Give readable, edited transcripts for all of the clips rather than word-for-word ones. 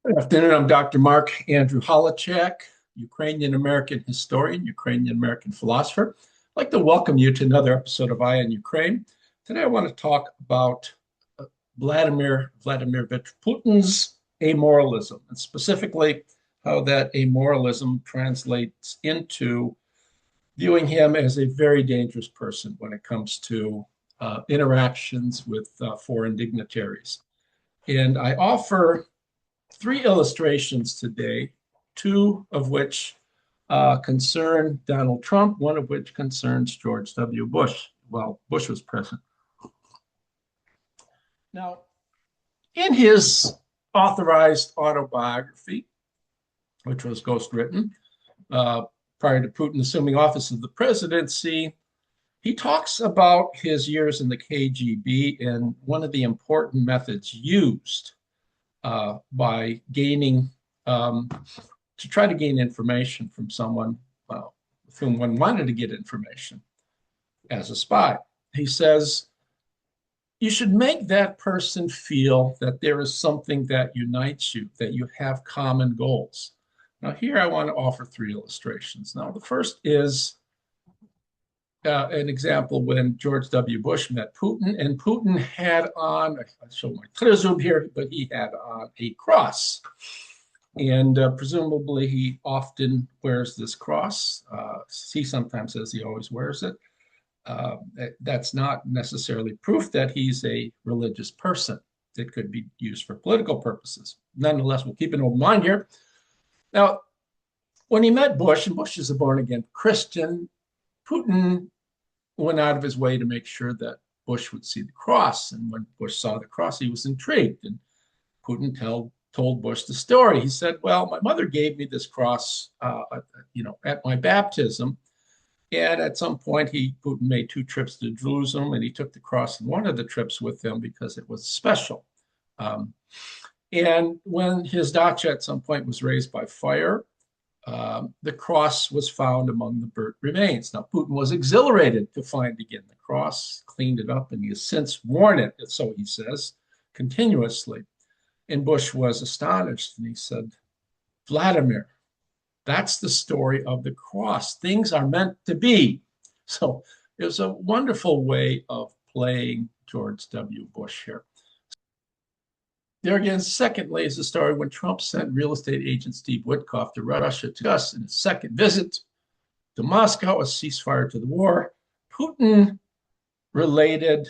Good afternoon. I'm Dr. Mark Andrew Holacek, Ukrainian American historian, Ukrainian American philosopher. I'd like to welcome you to another episode of Eye on Ukraine. Today, I want to talk about Vladimir Putin's amoralism, and specifically how that amoralism translates into viewing him as a very dangerous person when it comes to interactions with foreign dignitaries. And I offer three illustrations today, two of which concern Donald Trump, one of which concerns George W. Bush while Bush was president. Now, in his authorized autobiography, which was ghostwritten prior to Putin assuming office of the presidency, he talks about his years in the KGB and one of the important methods used by gaining, to try to gain information from someone with whom one wanted to get information as a spy. He says, you should make that person feel that there is something that unites you, that you have common goals. Now, here I want to offer three illustrations. Now, the first is an example when George W. Bush met Putin, and Putin had on, I show my trezub here, but he had on a cross. And presumably he often wears this cross. He sometimes says he always wears it. That's not necessarily proof that he's a religious person. It could be used for political purposes. Nonetheless, we'll keep an open mind here. Now, when he met Bush, and Bush is a born-again Christian, Putin went out of his way to make sure that Bush would see the cross. And when Bush saw the cross, he was intrigued. And Putin told Bush the story. He said, well, my mother gave me this cross, at my baptism. And at some point, Putin made 2 trips to Jerusalem, and he took the cross in one of the trips with him because it was special. And when his dacha at some point was raised by fire, the cross was found among the burnt remains. Now, Putin was exhilarated to find again the cross, cleaned it up, and he has since worn it, so he says, continuously. And Bush was astonished, and he said, Vladimir, that's the story of the cross. Things are meant to be. So it was a wonderful way of playing George W. Bush here. There again, secondly, is the story when Trump sent real estate agent Steve Witkoff to Russia to discuss in his second visit to Moscow a ceasefire to the war. Putin related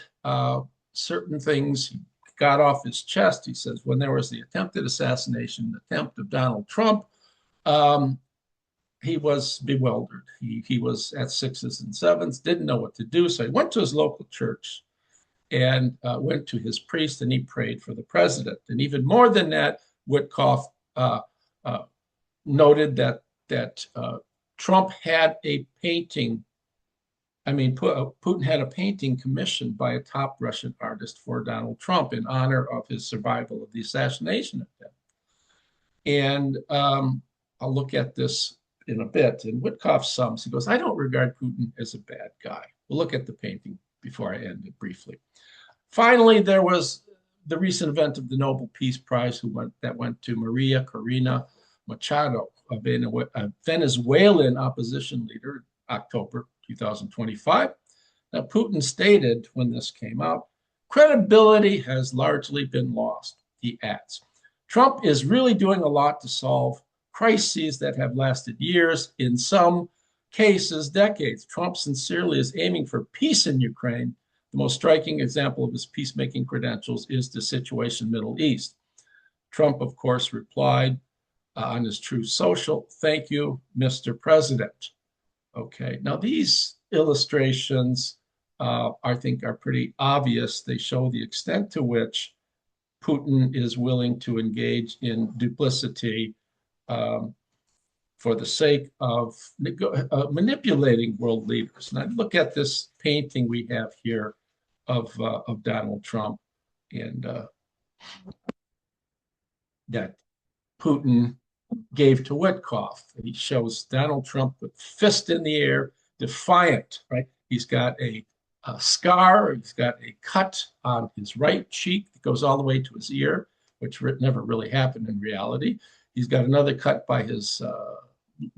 certain things he got off his chest. He says when there was the attempted assassination attempt of Donald Trump, he was bewildered. He was at 6s and 7s, didn't know what to do. So he went to his local church and went to his priest, and he prayed for the president. And even more than that, Witkoff noted that Trump had a painting. Putin had a painting commissioned by a top Russian artist for Donald Trump in honor of his survival of the assassination attempt. And I'll look at this in a bit. And Witkoff sums, he goes, I don't regard Putin as a bad guy. We'll look at the painting before I end it briefly. Finally, there was the recent event of the Nobel Peace Prize that went to Maria Corina Machado, a Venezuelan opposition leader, October 2025. Now, Putin stated when this came out, credibility has largely been lost, he adds. Trump is really doing a lot to solve crises that have lasted years, in some cases, decades. Trump sincerely is aiming for peace in Ukraine. The most striking example of his peacemaking credentials is the situation in the Middle East. Trump, of course, replied on his Truth Social, thank you, Mr. President. Okay, now these illustrations, I think, are pretty obvious. They show the extent to which Putin is willing to engage in duplicity for the sake of manipulating world leaders. And I look at this painting we have here of Donald Trump, and that Putin gave to Witkoff. He shows Donald Trump with fist in the air, defiant, right? He's got a scar, he's got a cut on his right cheek that goes all the way to his ear. which never really happened in reality. He's got another cut by his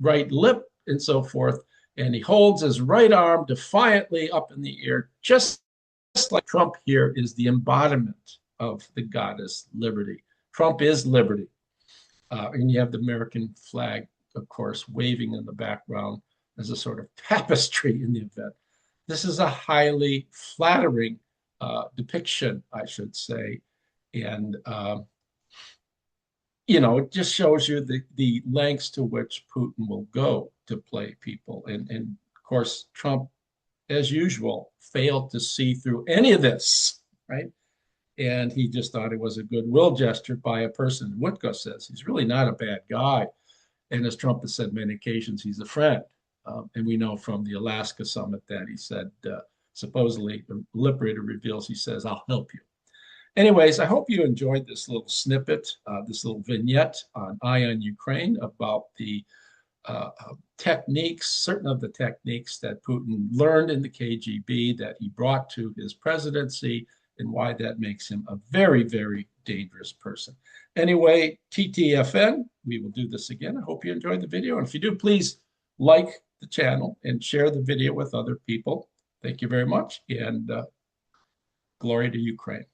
right lip and so forth. And he holds his right arm defiantly up in the air, just like Trump here is the embodiment of the goddess liberty. Trump is liberty. And you have the American flag, of course, waving in the background as a sort of tapestry in the event. This is a highly flattering depiction, I should say. And, it just shows you the lengths to which Putin will go to play people. And of course, Trump, as usual, failed to see through any of this, right? And he just thought it was a goodwill gesture by a person. Woodko says he's really not a bad guy. And as Trump has said many occasions, he's a friend. And we know from the Alaska summit that he said, supposedly, the Liberator reveals, he says, I'll help you. Anyways, I hope you enjoyed this little snippet, this little vignette on Eye on Ukraine about the techniques, certain of the techniques that Putin learned in the KGB that he brought to his presidency, and why that makes him a very, very dangerous person. Anyway, TTFN, we will do this again. I hope you enjoyed the video. And if you do, please like the channel and share the video with other people. Thank you very much, and glory to Ukraine.